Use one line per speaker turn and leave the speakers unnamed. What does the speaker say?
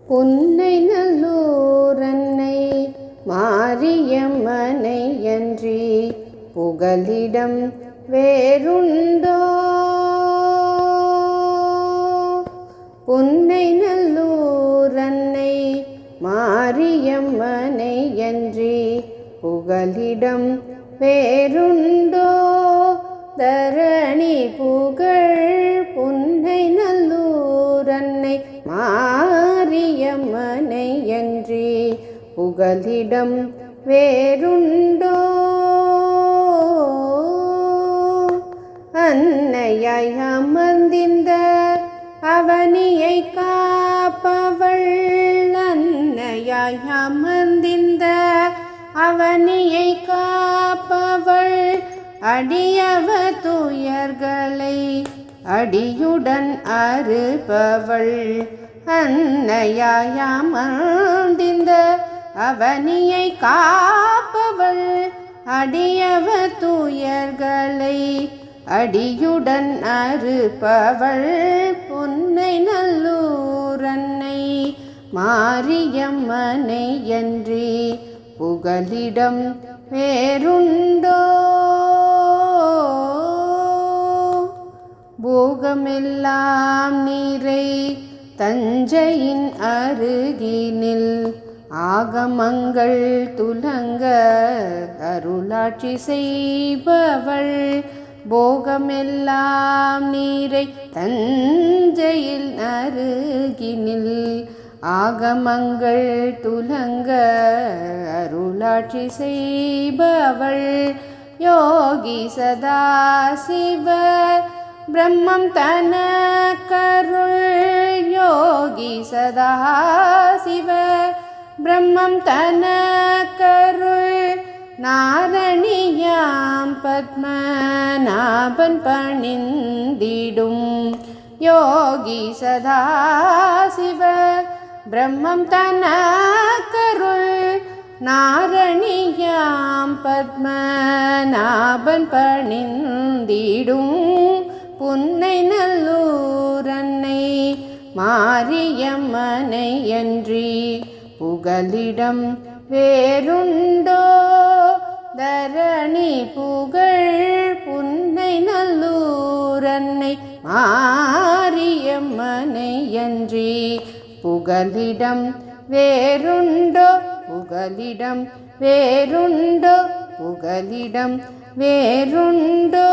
புன்னை நல்லூரன்னை மாரியம்மனை அன்றி புகலிடம் வேறுண்டோ? புன்னை நல்லூரன்னை மாரியம்மனை அன்றி புகலிடம் வேறுண்டோ? தரணி புகழ் புன்னை நல்லூரன்னை மாரியம்மனை அன்றி புகலிடம் வேறுண்டோ? அன்னையாய் அமர்ந்திந்த அவனியை காப்பவள், அன்னையாய் அமர்ந்திந்த அவனியை காப்பவள், அடியவ துயர்களை அடியுடன் அறுப்பவள். அன்னையாய் அமர்ந்திந்த அவனியை காப்பவள், அடியவ துயர்களை அடியுடன் அறுப்பவள். புன்னை நல்லூரன்னை மாரியம்மனை அன்றி புகலிடம் வேறுண்டோ? போகமெல்லாம் நீரை தஞ்சையின் அருகினில் ஆகமங்கள் துலங்க அருளாட்சி செய்பவள். போகமெல்லாம் நீரை தஞ்சையில் அருகினில் ஆகமங்கள் துலங்க அருளாட்சி செய்பவள். யோகி சதாசிவ பிரம்மம் தனக்கருள், யோகி சதாசிவ பிரம்மம் தனக்கருள். நாரணியாம் பத்மநாபன் பணிந்திடும், யோகி சதாசிவ பிரம்மம் தனக்கருள். நாரணியாம் பத்மநாபன் பணிந்திடும், புன்னை நல்லூரன்னை மாரியம்மனை அன்றி புகலிடம் வேறுண்டோ? தரணி புகழ் புன்னை நல்லூரன்னை மாரியம்மனை அன்றி புகலிடம் வேறுண்டோ? புகலிடம் வேறுண்டோ? புகலிடம் வேறுண்டோ?